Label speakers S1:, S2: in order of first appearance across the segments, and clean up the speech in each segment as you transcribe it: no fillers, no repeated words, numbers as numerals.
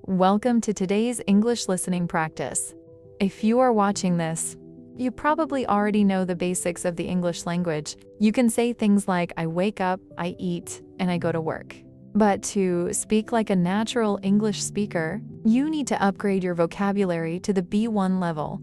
S1: Welcome to today's English listening practice. If you are watching this, you probably already know the basics of the English language. You can say things like, I wake up, I eat, and I go to work. But to speak like a natural English speaker, you need to upgrade your vocabulary to the B1 level.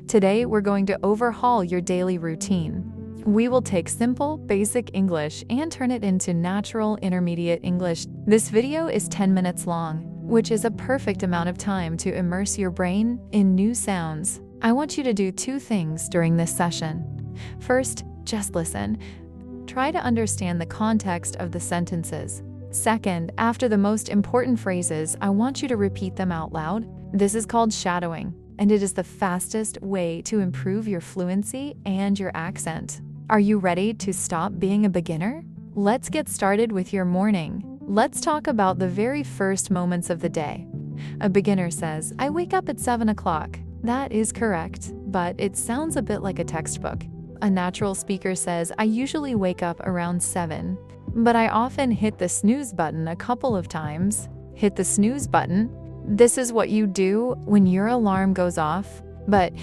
S1: Today, we're going to overhaul your daily routine. We will take simple, basic English and turn it into natural, intermediate English. This video is 10 minutes long, which is a perfect amount of time to immerse your brain in new sounds. I want you to do two things during this session. First, just listen. Try to understand the context of the sentences. Second, after the most important phrases, I want you to repeat them out loud. This is called shadowing, and it is the fastest way to improve your fluency and your accent. Are you ready to stop being a beginner? Let's get started with your morning. Let's talk about the very first moments of the day. A beginner says, I wake up at 7 o'clock. That is correct, but it sounds a bit like a textbook. A natural speaker says, I usually wake up around 7, but I often hit the snooze button a couple of times. Hit the snooze button. This is what you do when your alarm goes off, but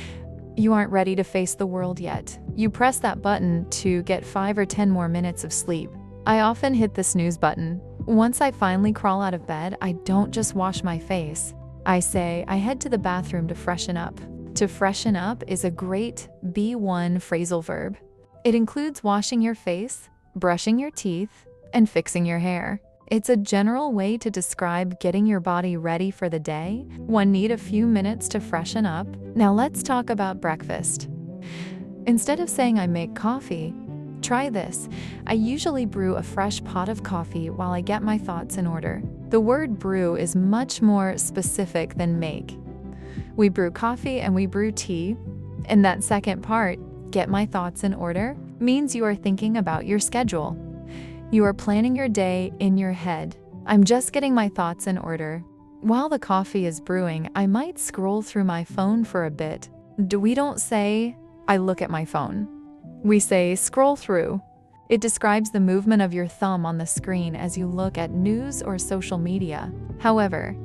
S1: you aren't ready to face the world yet. You press that button to get 5 or 10 more minutes of sleep. I often hit the snooze button. Once I finally crawl out of bed, I don't just wash my face. I say, I head to the bathroom to freshen up. To freshen up is a great B1 phrasal verb. It includes washing your face, brushing your teeth, and fixing your hair. It's a general way to describe getting your body ready for the day. One needs a few minutes to freshen up. Now let's talk about breakfast. Instead of saying I make coffee, try this. I usually brew a fresh pot of coffee while I get my thoughts in order. The word brew is much more specific than make. We brew coffee and we brew tea. And that second part, get my thoughts in order, means you are thinking about your schedule. You are planning your day in your head. I'm just getting my thoughts in order. While the coffee is brewing, I might scroll through my phone for a bit. We don't say, I look at my phone. We say, scroll through. It describes the movement of your thumb on the screen as you look at news or social media. However,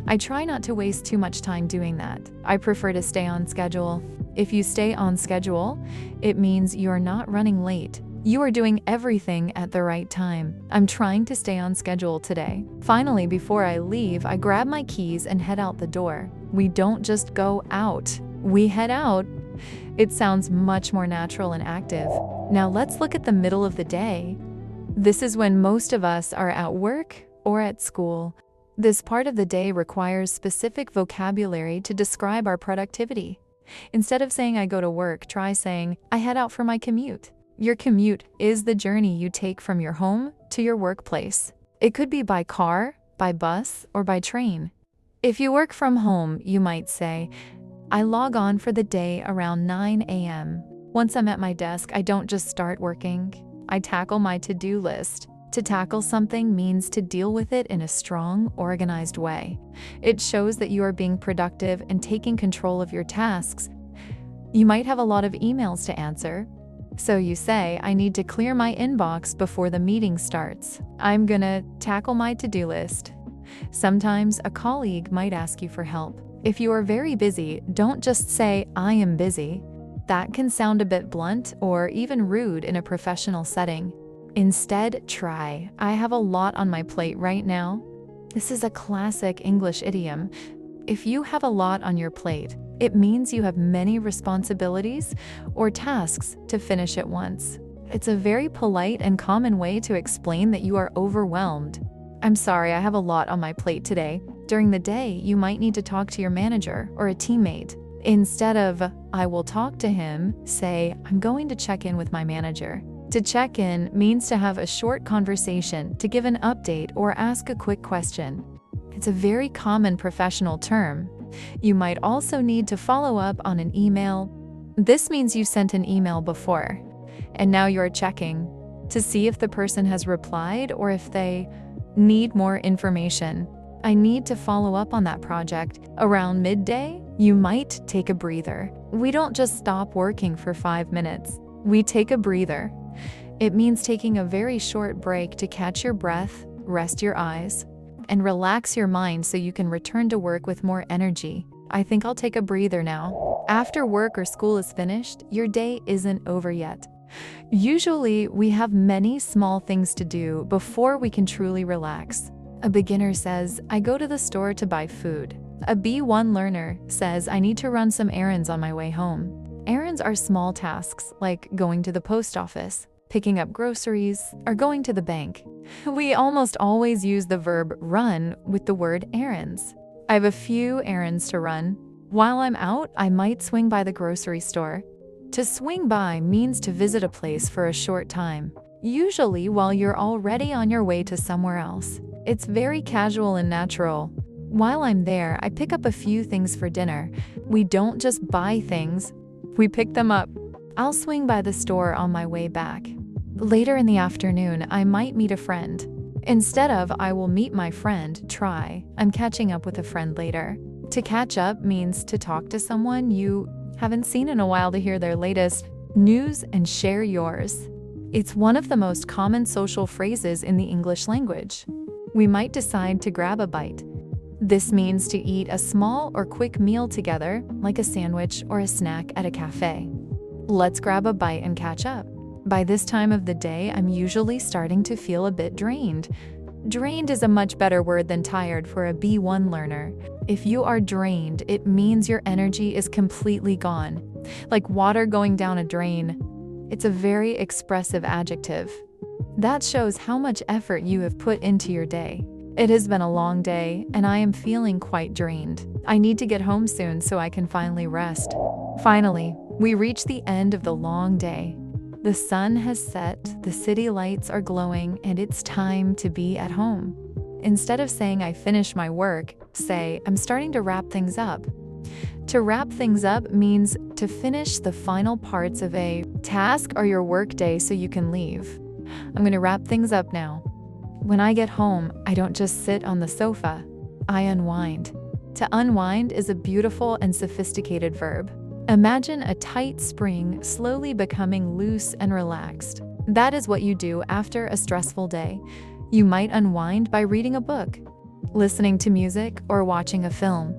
S1: I try not to waste too much time doing that. I prefer to stay on schedule. If you stay on schedule, it means you're not running late. You are doing everything at the right time. I'm trying to stay on schedule today. Finally, before I leave, I grab my keys and head out the door. We don't just go out. We head out. It sounds much more natural and active. Now let's look at the middle of the day. This is when most of us are at work or at school. This part of the day requires specific vocabulary to describe our productivity. Instead of saying I go to work, try saying I head out for my commute. Your commute is the journey you take from your home to your workplace. It could be by car, by bus, or by train. If you work from home, you might say, I log on for the day around 9 a.m. Once I'm at my desk, I don't just start working. I tackle my to-do list. To tackle something means to deal with it in a strong, organized way. It shows that you are being productive and taking control of your tasks. You might have a lot of emails to answer. So you say, I need to clear my inbox before the meeting starts. I'm gonna tackle my to-do list. Sometimes a colleague might ask you for help. If you are very busy, don't just say, I am busy. That can sound a bit blunt or even rude in a professional setting. Instead, try, I have a lot on my plate right now. This is a classic English idiom. If you have a lot on your plate, it means you have many responsibilities or tasks to finish at once. It's a very polite and common way to explain that you are overwhelmed. I'm sorry, I have a lot on my plate today. During the day, you might need to talk to your manager or a teammate. Instead of, I will talk to him, say, I'm going to check in with my manager. To check in means to have a short conversation, to give an update or ask a quick question. It's a very common professional term. You might also need to follow up on an email. This means you sent an email before, and now you're checking to see if the person has replied or if they need more information. I need to follow up on that project. Around midday, you might take a breather. We don't just stop working for 5 minutes. We take a breather. It means taking a very short break to catch your breath, rest your eyes, and relax your mind so you can return to work with more energy. I think I'll take a breather now. After work or school is finished, your day isn't over yet. Usually, we have many small things to do before we can truly relax. A beginner says, I go to the store to buy food. A B1 learner says, I need to run some errands on my way home. Errands are small tasks like going to the post office, picking up groceries, or going to the bank. We almost always use the verb run with the word errands. I have a few errands to run. While I'm out, I might swing by the grocery store. To swing by means to visit a place for a short time, usually while you're already on your way to somewhere else. It's very casual and natural. While I'm there, I pick up a few things for dinner. We don't just buy things, we pick them up. I'll swing by the store on my way back. Later in the afternoon, I might meet a friend. Instead of I will meet my friend, try I'm catching up with a friend later. To catch up means to talk to someone you haven't seen in a while to hear their latest news and share yours. It's one of the most common social phrases in the English language. We might decide to grab a bite. This means to eat a small or quick meal together, like a sandwich or a snack at a cafe. Let's grab a bite and catch up. By this time of the day, I'm usually starting to feel a bit drained. Drained is a much better word than tired for a B1 learner. If you are drained, it means your energy is completely gone. Like water going down a drain. It's a very expressive adjective. That shows how much effort you have put into your day. It has been a long day, and I am feeling quite drained. I need to get home soon so I can finally rest. Finally, we reach the end of the long day. The sun has set, the city lights are glowing, and it's time to be at home. Instead of saying I finished my work, say I'm starting to wrap things up. To wrap things up means to finish the final parts of a task or your work day so you can leave. I'm going to wrap things up now. When I get home, I don't just sit on the sofa. I unwind. To unwind is a beautiful and sophisticated verb. Imagine a tight spring slowly becoming loose and relaxed. That is what you do after a stressful day. You might unwind by reading a book, listening to music, or watching a film.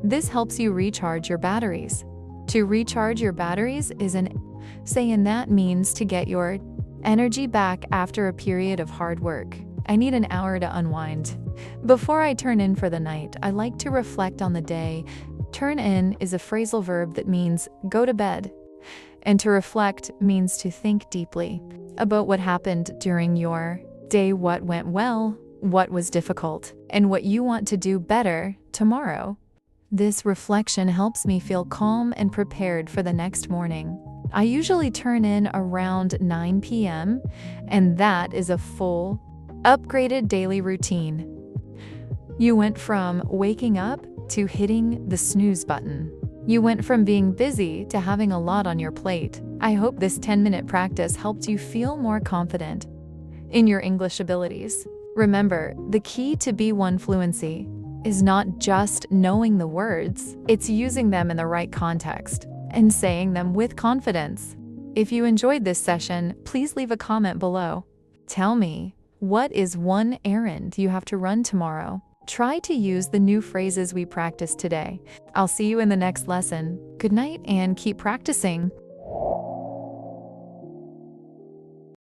S1: This helps you recharge your batteries. To recharge your batteries is that means to get your energy back after a period of hard work. I need an hour to unwind. Before I turn in for the night, I like to reflect on the day. Turn in is a phrasal verb that means go to bed. And to reflect means to think deeply about what happened during your day, what went well, what was difficult, and what you want to do better tomorrow. This reflection helps me feel calm and prepared for the next morning. I usually turn in around 9 p.m., and that is a full, upgraded daily routine. You went from waking up to hitting the snooze button. You went from being busy to having a lot on your plate. I hope this 10-minute practice helped you feel more confident in your English abilities. Remember, the key to B1 fluency is not just knowing the words, it's using them in the right context and saying them with confidence. If you enjoyed this session, please leave a comment below. Tell me, what is one errand you have to run tomorrow? Try to use the new phrases we practiced today. I'll see you in the next lesson. Good night and keep practicing.